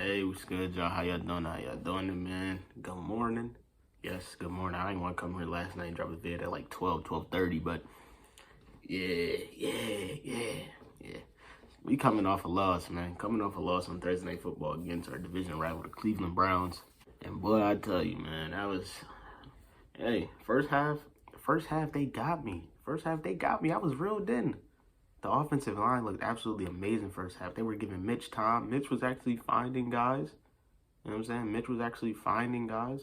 Hey, what's good, y'all? How y'all doing? How y'all doing, man? Good morning. Yes, good morning. I didn't want to come here last night and drop a vid at like 12:30, but yeah. We coming off a loss, man. Coming off a loss on Thursday Night Football against our division rival, the Cleveland Browns. And boy, I tell you, man, hey, first half, they got me. First half, they got me. I was reeled in. The offensive line looked absolutely amazing first half. They were giving Mitch time. Mitch was actually finding guys. You know what I'm saying? Mitch was actually finding guys.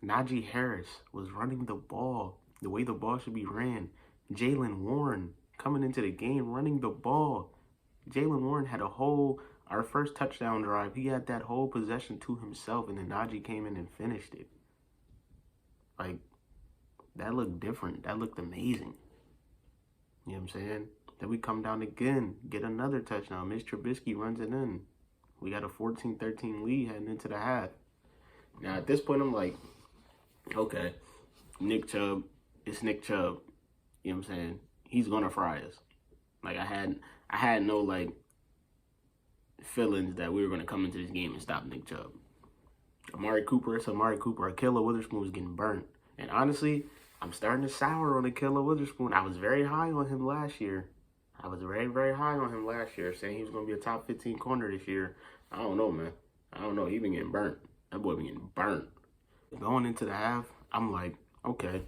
Najee Harris was running the ball the way the ball should be ran. Jalen Warren coming into the game running the ball. Jalen Warren had our first touchdown drive, he had that whole possession to himself, and then Najee came in and finished it. Like, that looked different. That looked amazing. You know what I'm saying? Then we come down again, get another touchdown. Mitch Trubisky runs it in. We got a 14-13 lead heading into the half. Now, at this point, I'm like, okay, Nick Chubb, it's Nick Chubb. You know what I'm saying? He's going to fry us. Like, I had no, like, feelings that we were going to come into this game and stop Nick Chubb. Amari Cooper. Ahkello Witherspoon was getting burnt. And honestly, I'm starting to sour on Ahkello Witherspoon. I was very high on him last year. Saying he was going to be a top 15 corner this year. I don't know, man. I don't know. He been getting burnt. That boy been getting burnt. Going into the half, I'm like, okay,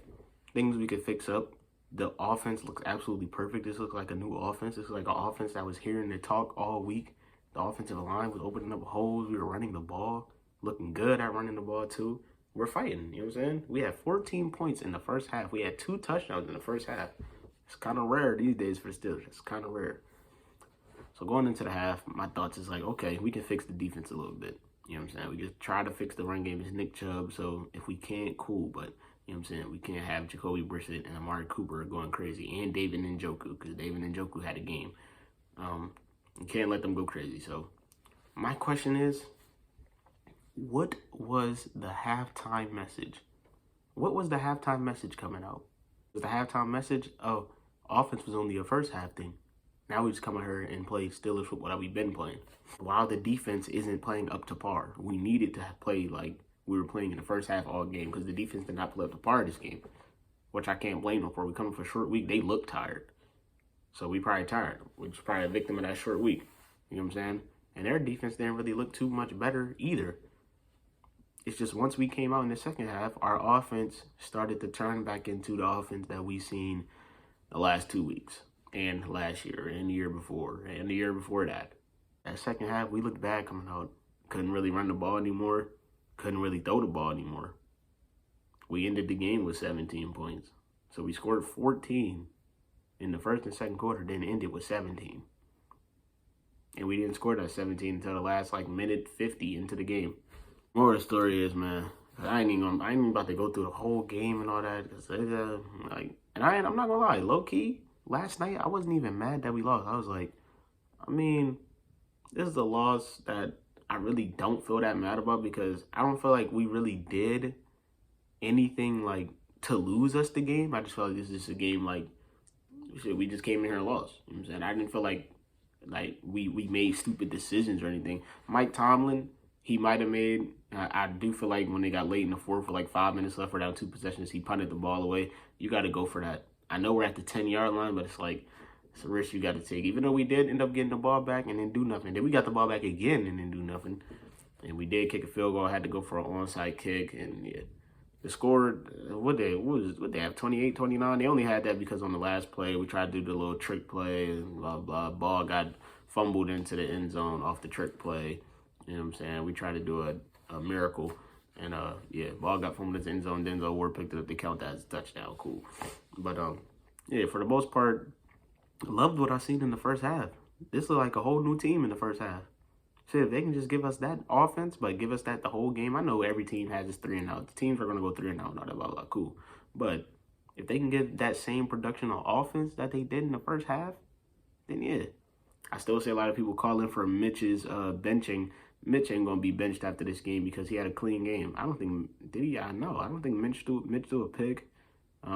things we could fix up. The offense looks absolutely perfect. This looks like a new offense. This is like an offense that was hearing the talk all week. The offensive line was opening up holes. We were running the ball, looking good at running the ball too. We're fighting, you know what I'm saying? We had 14 points in the first half. We had 2 touchdowns in the first half. It's kind of rare these days for the Steelers. It's kind of rare. So going into the half, my thoughts is like, okay, we can fix the defense a little bit. You know what I'm saying? We just try to fix the run game. It's Nick Chubb, so if we can't, cool. But, you know what I'm saying, we can't have Jacoby Brissett and Amari Cooper going crazy. And David Njoku, because David Njoku had a game. You can't let them go crazy. So my question is, what was the halftime message? What was the halftime message coming out? Was the halftime message, oh, offense was only a first half thing. Now we just come out here and play Steelers football that we've been playing. While the defense isn't playing up to par, we needed to play like we were playing in the first half all game because the defense did not play up to par this game, which I can't blame them for. We coming for a short week. They look tired. So we probably tired, which is probably a victim of that short week. You know what I'm saying? And their defense didn't really look too much better either. It's just once we came out in the second half, our offense started to turn back into the offense that we've seen the last 2 weeks. And last year, and the year before, and the year before that. That second half, we looked bad coming out. Couldn't really run the ball anymore. Couldn't really throw the ball anymore. We ended the game with 17 points. So we scored 14 in the first and second quarter, then ended with 17. And we didn't score that 17 until the last, minute 50 into the game. More of the story is, man, I ain't even about to go through the whole game and all that. I'm not gonna lie, low key. Last night, I wasn't even mad that we lost. I was like, this is a loss that I really don't feel that mad about because I don't feel like we really did anything, to lose us the game. I just felt like this is just a game, we just came in here and lost. You know what I'm saying? I didn't feel like we made stupid decisions or anything. Mike Tomlin, he might have made, I do feel like when they got late in the fourth with 5 minutes left, we're down 2 possessions, he punted the ball away. You got to go for that. I know we're at the 10-yard line, but it's a risk you got to take. Even though we did end up getting the ball back and then do nothing. Then we got the ball back again and then do nothing. And we did kick a field goal. Had to go for an onside kick. And yeah, the score, what they have, 28-29? They only had that because on the last play, we tried to do the little trick play and blah, blah. Ball got fumbled into the end zone off the trick play. You know what I'm saying? We tried to do a miracle. And, ball got fumbled into the end zone. Denzel Ward picked it up to count that as a touchdown. Cool. But, for the most part, loved what I seen in the first half. This looked like a whole new team in the first half. Shit, if they can just give us that offense, but give us that the whole game. I know every team has this 3-and-out. The teams are going to go 3-and-out and all that, blah, blah, cool. But if they can get that same production on offense that they did in the first half, then yeah. I still see a lot of people calling for Mitch's benching. Mitch ain't going to be benched after this game because he had a clean game. I don't think, did he? I don't think Mitch threw a pick.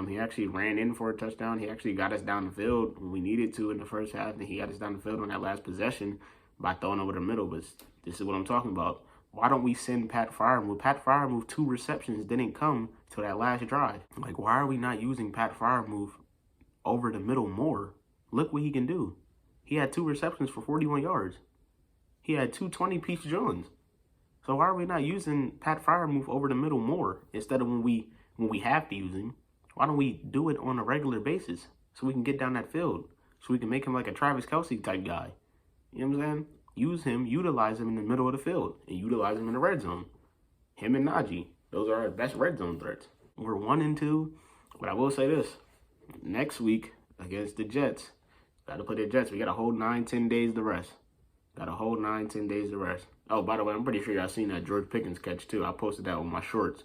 He actually ran in for a touchdown. He actually got us down the field when we needed to in the first half, and he got us down the field on that last possession. by throwing over the middle, but this is what I'm talking about. Why don't we send Pat Freiermuth? Pat Freiermuth, 2 receptions, didn't come to that last drive. Like, why are we not using Pat Freiermuth over the middle more? Look what he can do. He had 2 receptions for 41 yards. He had 2 20-piece drills. So why are we not using Pat Freiermuth over the middle more instead of when we have to use him? Why don't we do it on a regular basis so we can get down that field, so we can make him like a Travis Kelce type guy? You know what I'm saying? Use him, utilize him in the middle of the field, and utilize him in the red zone. Him and Najee, those are our best red zone threats. We're 1-2, but I will say this. Next week against the Jets, got to play the Jets. We got to hold 9-10 days to rest. Got to hold 9-10 days to rest. Oh, by the way, I'm pretty sure y'all seen that George Pickens catch, too. I posted that on my shorts.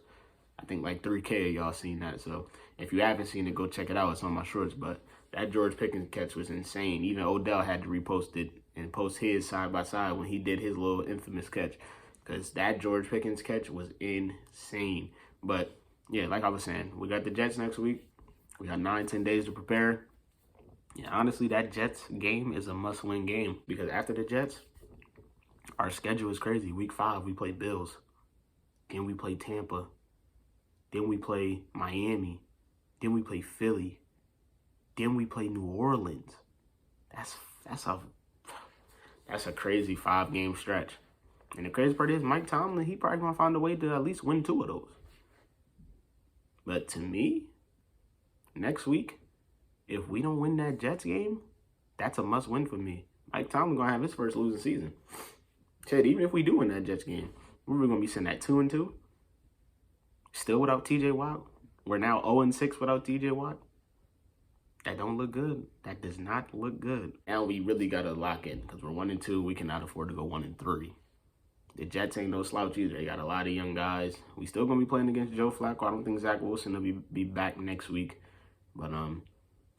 I think like 3K of y'all seen that. So if you haven't seen it, go check it out. It's on my shorts. But that George Pickens catch was insane. Even Odell had to repost it and post his side by side when he did his little infamous catch, because that George Pickens catch was insane. But yeah, like I was saying, we got the Jets next week. We got 9-10 days to prepare. Yeah, honestly, that Jets game is a must-win game, because after the Jets, our schedule is crazy. Week 5, we play Bills. Then we play Tampa. Then we play Miami. Then we play Philly. Then we play New Orleans. That's a crazy 5-game stretch. And the crazy part is, Mike Tomlin, he probably gonna find a way to at least win 2 of those. But to me, next week, if we don't win that Jets game, that's a must-win for me. Mike Tomlin gonna have his first losing season. Shit, even if we do win that Jets game, we're gonna be sitting at 2-2. Still without TJ Watt. We're now 0-6 without TJ Watt. That don't look good. That does not look good. Now we really gotta lock in, because we're 1-2. We cannot afford to go 1-3. The Jets ain't no slouch either. They got a lot of young guys. We still gonna be playing against Joe Flacco. I don't think Zach Wilson will be back next week. But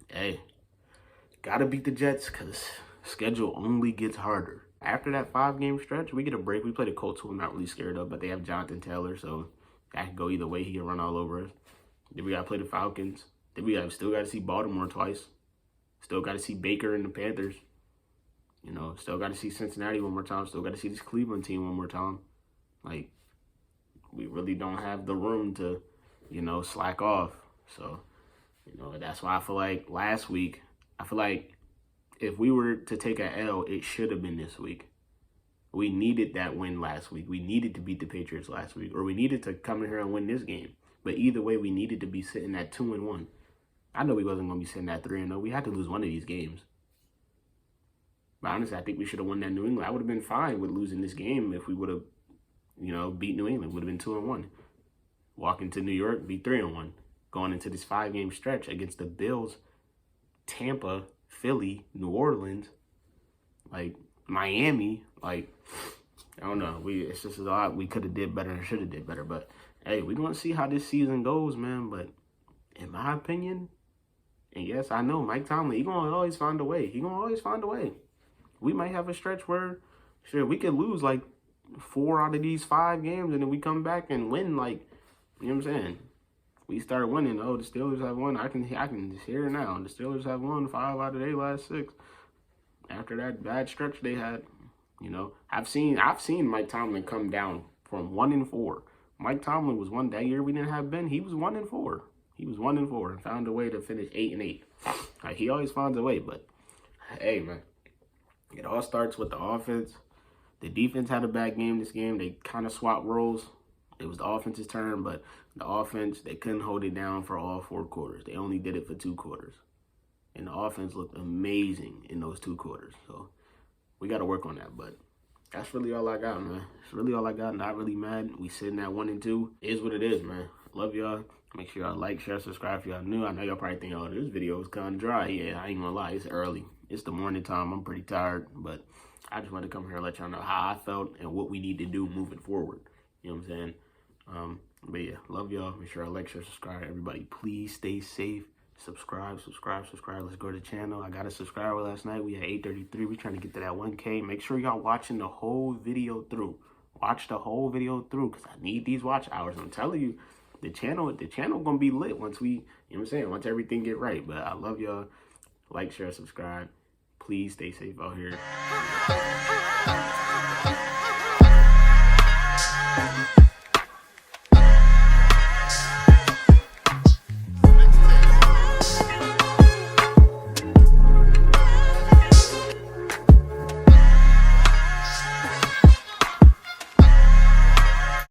hey, gotta beat the Jets, because schedule only gets harder. After that 5-game stretch, we get a break. We play the Colts, who I'm not really scared of, but they have Jonathan Taylor, so that can go either way. He can run all over us. Then we gotta play the Falcons. Then we still got to see Baltimore twice. Still got to see Baker and the Panthers. You know, still got to see Cincinnati one more time. Still got to see this Cleveland team one more time. Like, we really don't have the room to, slack off. So, that's why I feel like last week, if we were to take a L, it should have been this week. We needed that win last week. We needed to beat the Patriots last week. Or we needed to come in here and win this game. But either way, we needed to be sitting at 2-1. I know we wasn't going to be sitting at 3-0. We had to lose one of these games. But honestly, I think we should have won that New England. I would have been fine with losing this game if we would have, beat New England. Would have been 2-1. Walk into New York, be 3-1. Going into this 5-game stretch against the Bills, Tampa, Philly, New Orleans, Miami. I don't know. It's just a lot we could have did better and should have did better. But hey, we're going to see how this season goes, man. But in my opinion, and yes, I know Mike Tomlin, he's going to always find a way. We might have a stretch where, we could lose 4 out of these 5 games, and then we come back and win, you know what I'm saying? We start winning. Oh, the Steelers have won. I can just hear it now. The Steelers have won 5 out of their last 6. After that bad stretch they had, I've seen Mike Tomlin come down from 1-4. Mike Tomlin was that year we didn't have Ben. He was 1-4. He was 1-4 and found a way to finish 8-8. He always finds a way, but hey, man, it all starts with the offense. The defense had a bad game this game. They kind of swapped roles. It was the offense's turn, but the offense, they couldn't hold it down for all 4 quarters. They only did it for 2 quarters. And the offense looked amazing in those 2 quarters. So we got to work on that, but that's really all I got, man. It's really all I got. Not really mad. We sitting at 1-2. It is what it is, man. Love y'all. Make sure y'all like, share, subscribe if y'all new. I know y'all probably think, oh, this video is kind of dry. Yeah, I ain't gonna lie. It's early. It's the morning time. I'm pretty tired, but I just wanted to come here and let y'all know how I felt and what we need to do moving forward. You know what I'm saying? But yeah, love y'all. Make sure y'all like, share, subscribe. Everybody, please stay safe. Subscribe. Let's go to the channel. I got a subscriber last night. We had 833. We're trying to get to that 1K. Make sure y'all watching the whole video through. Watch the whole video through, because I need these watch hours. I'm telling you, the channel gonna be lit once we, once everything get right. But I love y'all. Like, share, subscribe. Please stay safe out here.